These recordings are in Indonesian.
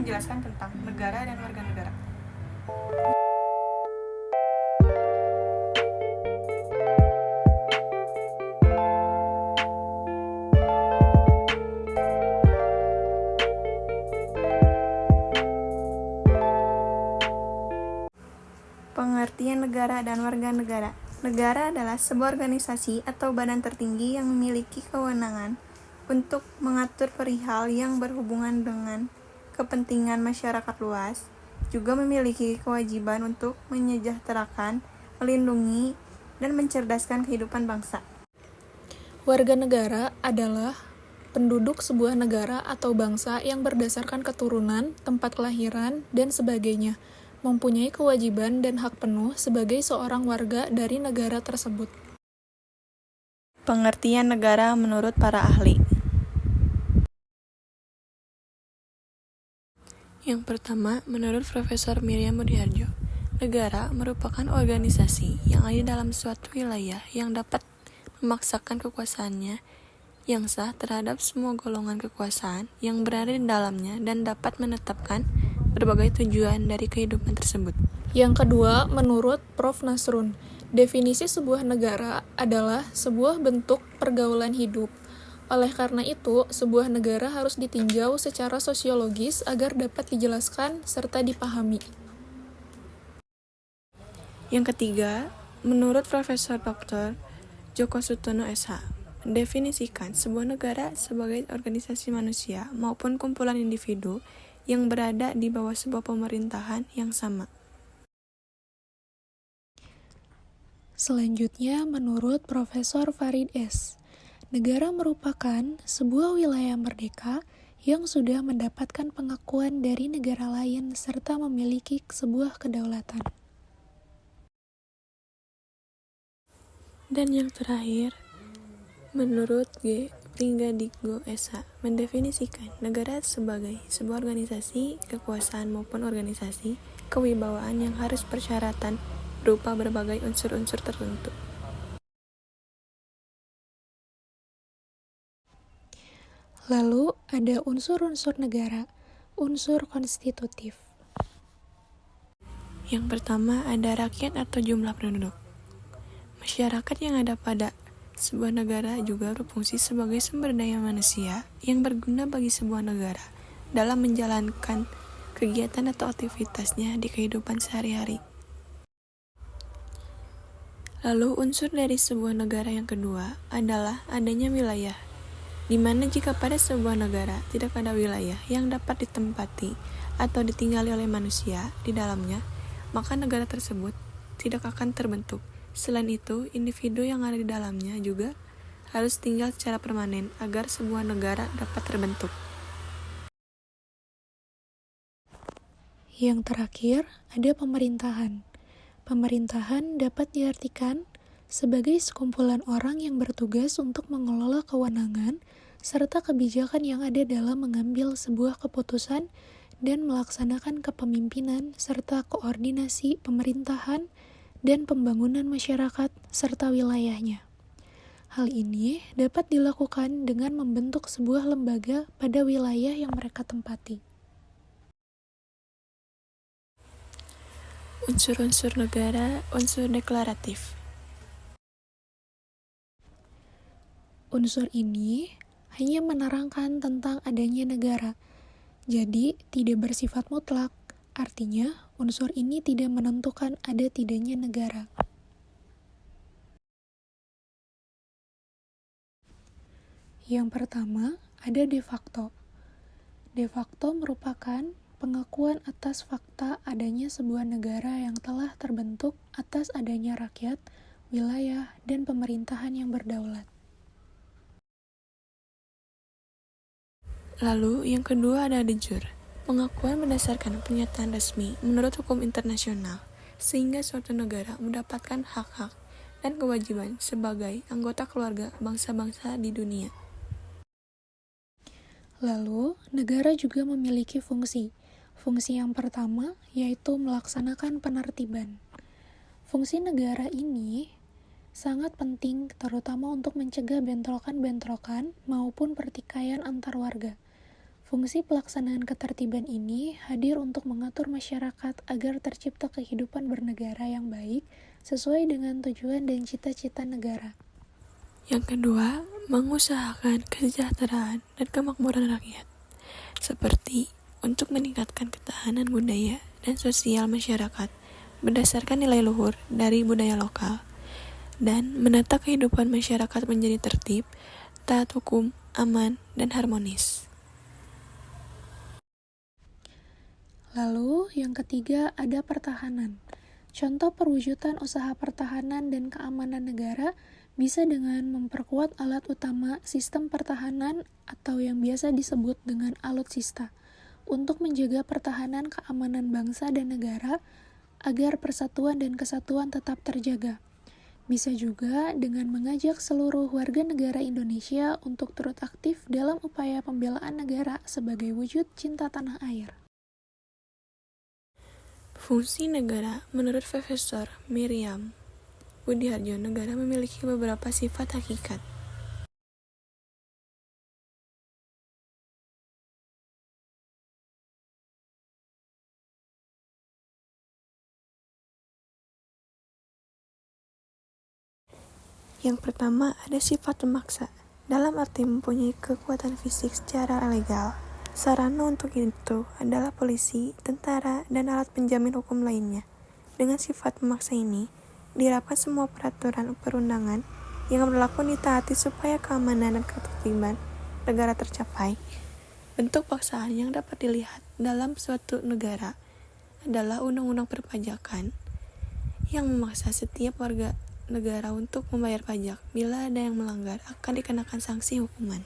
menjelaskan tentang negara dan warga negara. Pengertian negara dan warga negara. Negara adalah sebuah organisasi atau badan tertinggi yang memiliki kewenangan untuk mengatur perihal yang berhubungan dengan kepentingan masyarakat luas, juga memiliki kewajiban untuk menyejahterakan, melindungi, dan mencerdaskan kehidupan bangsa. Warga negara adalah penduduk sebuah negara atau bangsa yang berdasarkan keturunan, tempat kelahiran, dan sebagainya, mempunyai kewajiban dan hak penuh sebagai seorang warga dari negara tersebut. Pengertian negara menurut para ahli. Yang pertama, menurut Profesor Miriam Budiharjo, negara merupakan organisasi yang ada dalam suatu wilayah yang dapat memaksakan kekuasaannya yang sah terhadap semua golongan kekuasaan yang berada di dalamnya dan dapat menetapkan berbagai tujuan dari kehidupan tersebut. Yang kedua, menurut Prof. Nasrun, definisi sebuah negara adalah sebuah bentuk pergaulan hidup. Oleh karena itu, sebuah negara harus ditinjau secara sosiologis agar dapat dijelaskan serta dipahami. Yang ketiga, menurut Profesor Dr. Djoko Sutono SH, mendefinisikan sebuah negara sebagai organisasi manusia maupun kumpulan individu yang berada di bawah sebuah pemerintahan yang sama. Selanjutnya, menurut Profesor Farid S., negara merupakan sebuah wilayah merdeka yang sudah mendapatkan pengakuan dari negara lain serta memiliki sebuah kedaulatan. Dan yang terakhir, menurut G. Pringgadikgo SH, mendefinisikan negara sebagai sebuah organisasi, kekuasaan maupun organisasi kewibawaan yang harus persyaratan berupa berbagai unsur-unsur tertentu. Lalu ada unsur-unsur negara, unsur konstitutif. Yang pertama ada rakyat atau jumlah penduduk. Masyarakat yang ada pada sebuah negara juga berfungsi sebagai sumber daya manusia yang berguna bagi sebuah negara dalam menjalankan kegiatan atau aktivitasnya di kehidupan sehari-hari. Lalu unsur dari sebuah negara yang kedua adalah adanya wilayah, di mana jika pada sebuah negara tidak ada wilayah yang dapat ditempati atau ditinggali oleh manusia di dalamnya, maka negara tersebut tidak akan terbentuk. Selain itu, individu yang ada di dalamnya juga harus tinggal secara permanen agar sebuah negara dapat terbentuk. Yang terakhir, ada pemerintahan. Pemerintahan dapat diartikan sebagai sekumpulan orang yang bertugas untuk mengelola kewenangan serta kebijakan yang ada dalam mengambil sebuah keputusan dan melaksanakan kepemimpinan serta koordinasi pemerintahan dan pembangunan masyarakat serta wilayahnya. Hal ini dapat dilakukan dengan membentuk sebuah lembaga pada wilayah yang mereka tempati. Unsur-unsur negara, unsur deklaratif. Unsur ini hanya menerangkan tentang adanya negara, jadi tidak bersifat mutlak. Artinya, unsur ini tidak menentukan ada tidaknya negara. Yang pertama, ada de facto. De facto merupakan pengakuan atas fakta adanya sebuah negara yang telah terbentuk atas adanya rakyat, wilayah, dan pemerintahan yang berdaulat. Lalu yang kedua ada de jure, pengakuan berdasarkan pernyataan resmi menurut hukum internasional, sehingga suatu negara mendapatkan hak-hak dan kewajiban sebagai anggota keluarga bangsa-bangsa di dunia. Lalu, negara juga memiliki fungsi. Fungsi yang pertama yaitu melaksanakan penertiban. Fungsi negara ini sangat penting terutama untuk mencegah bentrokan-bentrokan maupun pertikaian antar warga. Fungsi pelaksanaan ketertiban ini hadir untuk mengatur masyarakat agar tercipta kehidupan bernegara yang baik sesuai dengan tujuan dan cita-cita negara. Yang kedua, mengusahakan kesejahteraan dan kemakmuran rakyat, seperti untuk meningkatkan ketahanan budaya dan sosial masyarakat berdasarkan nilai luhur dari budaya lokal, dan menata kehidupan masyarakat menjadi tertib, taat hukum, aman, dan harmonis. Lalu, yang ketiga ada pertahanan. Contoh perwujudan usaha pertahanan dan keamanan negara bisa dengan memperkuat alat utama sistem pertahanan atau yang biasa disebut dengan alutsista untuk menjaga pertahanan keamanan bangsa dan negara agar persatuan dan kesatuan tetap terjaga. Bisa juga dengan mengajak seluruh warga negara Indonesia untuk turut aktif dalam upaya pembelaan negara sebagai wujud cinta tanah air. Fungsi negara menurut Profesor Miriam Budiharjo, negara memiliki beberapa sifat hakikat. Yang pertama, ada sifat memaksa, dalam arti mempunyai kekuatan fisik secara legal. Sarana untuk itu adalah polisi, tentara, dan alat penjamin hukum lainnya. Dengan sifat memaksa ini, diharapkan semua peraturan perundangan yang berlaku ditaati supaya keamanan dan ketertiban negara tercapai. Bentuk paksaan yang dapat dilihat dalam suatu negara adalah undang-undang perpajakan yang memaksa setiap warga negara untuk membayar pajak. Bila ada yang melanggar, akan dikenakan sanksi hukuman.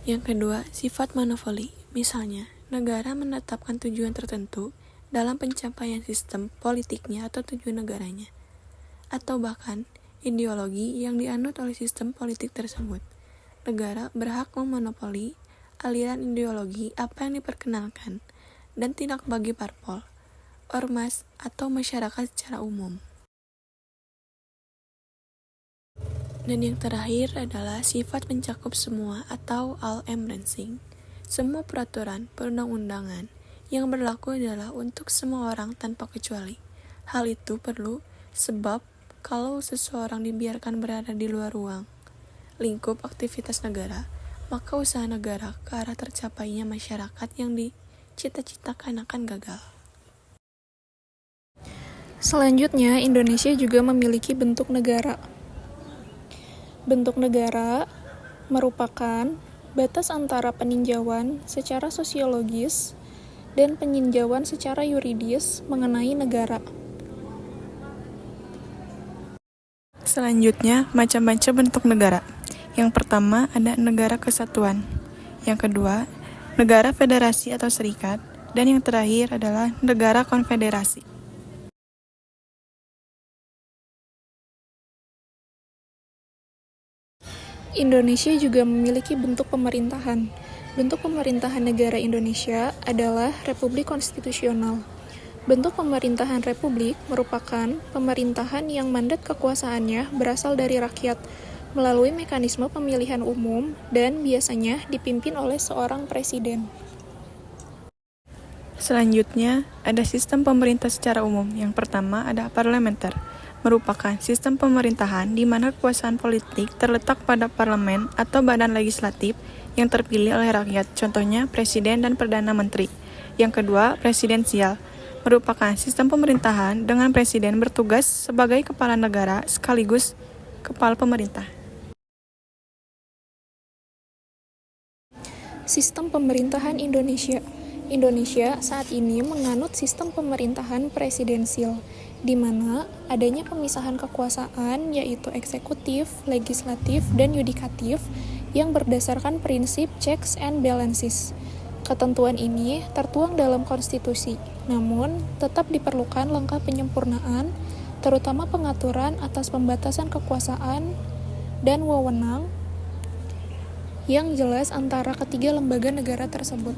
Yang kedua, sifat monopoli. Misalnya, negara menetapkan tujuan tertentu dalam pencapaian sistem politiknya atau tujuan negaranya, atau bahkan ideologi yang dianut oleh sistem politik tersebut. Negara berhak memonopoli aliran ideologi apa yang diperkenalkan dan tidak bagi parpol, ormas, atau masyarakat secara umum. Dan yang terakhir adalah sifat mencakup semua atau all-embracing. Semua peraturan perundang-undangan yang berlaku adalah untuk semua orang tanpa kecuali. Hal itu perlu sebab kalau seseorang dibiarkan berada di luar ruang lingkup aktivitas negara, maka usaha negara ke arah tercapainya masyarakat yang dicita-citakan akan gagal. Selanjutnya, Indonesia juga memiliki bentuk negara. Bentuk negara merupakan batas antara peninjauan secara sosiologis dan peninjauan secara yuridis mengenai negara. Selanjutnya, macam-macam bentuk negara. Yang pertama ada negara kesatuan. Yang kedua, negara federasi atau serikat. Dan yang terakhir adalah negara konfederasi. Indonesia juga memiliki bentuk pemerintahan. Bentuk pemerintahan negara Indonesia adalah Republik Konstitusional. Bentuk pemerintahan republik merupakan pemerintahan yang mandat kekuasaannya berasal dari rakyat melalui mekanisme pemilihan umum dan biasanya dipimpin oleh seorang presiden. Selanjutnya, ada sistem pemerintah secara umum. Yang pertama ada parlementer, merupakan sistem pemerintahan di mana kekuasaan politik terletak pada parlemen atau badan legislatif yang terpilih oleh rakyat, contohnya presiden dan perdana menteri. Yang kedua, presidensial, merupakan sistem pemerintahan dengan presiden bertugas sebagai kepala negara sekaligus kepala pemerintah. Sistem pemerintahan Indonesia. Indonesia saat ini menganut sistem pemerintahan presidensial, di mana adanya pemisahan kekuasaan yaitu eksekutif, legislatif, dan yudikatif yang berdasarkan prinsip checks and balances. Ketentuan ini tertuang dalam konstitusi, namun tetap diperlukan langkah penyempurnaan, terutama pengaturan atas pembatasan kekuasaan dan wewenang yang jelas antara ketiga lembaga negara tersebut.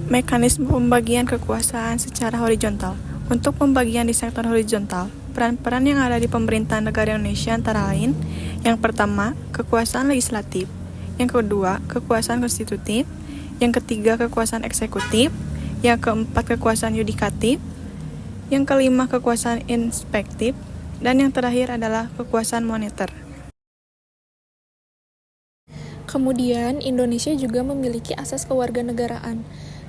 Mekanisme pembagian kekuasaan secara horizontal. Untuk pembagian di sektor horizontal, peran-peran yang ada di pemerintahan negara Indonesia antara lain: yang pertama, kekuasaan legislatif; yang kedua, kekuasaan konstitutif; yang ketiga, kekuasaan eksekutif; yang keempat, kekuasaan yudikatif; yang kelima, kekuasaan inspektif; dan yang terakhir adalah kekuasaan moneter. Kemudian, Indonesia juga memiliki asas kewarganegaraan.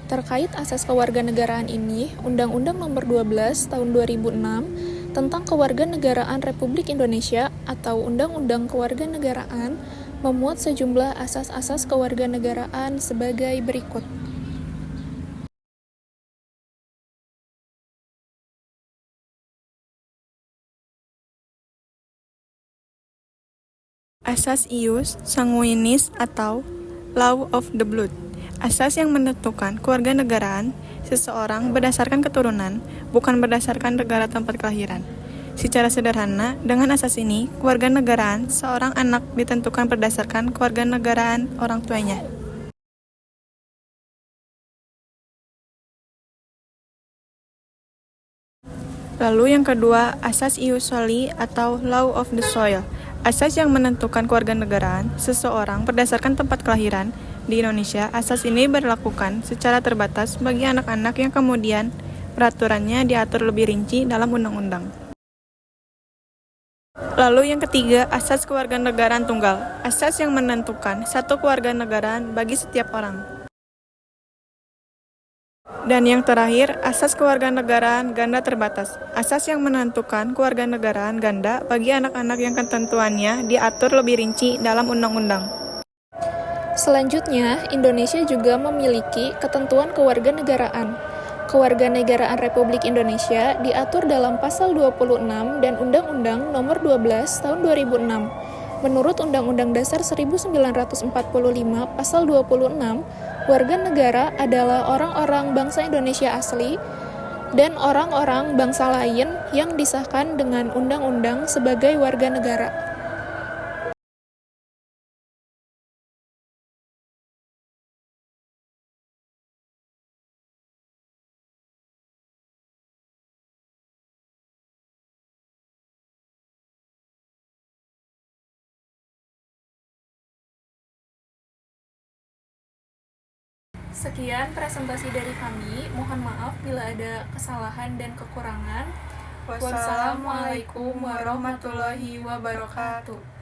Terkait asas kewarganegaraan ini, Undang-Undang Nomor 12 Tahun 2006 tentang Kewarganegaraan Republik Indonesia atau Undang-Undang Kewarganegaraan memuat sejumlah asas-asas kewarganegaraan sebagai berikut. Asas ius sanguinis atau law of the blood. Asas yang menentukan kewarganegaraan seseorang berdasarkan keturunan, bukan berdasarkan negara tempat kelahiran. Secara sederhana, dengan asas ini, kewarganegaraan seorang anak ditentukan berdasarkan kewarganegaraan orang tuanya. Lalu yang kedua, asas ius soli atau law of the soil. Asas yang menentukan kewarganegaraan seseorang berdasarkan tempat kelahiran. Di Indonesia, asas ini berlakukan secara terbatas bagi anak-anak yang kemudian peraturannya diatur lebih rinci dalam undang-undang. Lalu yang ketiga, asas kewarganegaraan tunggal. Asas yang menentukan satu kewarganegaraan bagi setiap orang. Dan yang terakhir, asas kewarganegaraan ganda terbatas. Asas yang menentukan kewarganegaraan ganda bagi anak-anak yang ketentuannya diatur lebih rinci dalam undang-undang. Selanjutnya, Indonesia juga memiliki ketentuan kewarganegaraan. Kewarganegaraan Republik Indonesia diatur dalam Pasal 26 dan Undang-Undang Nomor 12 Tahun 2006. Menurut Undang-Undang Dasar 1945 Pasal 26, warga negara adalah orang-orang bangsa Indonesia asli dan orang-orang bangsa lain yang disahkan dengan undang-undang sebagai warga negara. Sekian presentasi dari kami. Mohon maaf bila ada kesalahan dan kekurangan. Wassalamualaikum warahmatullahi wabarakatuh.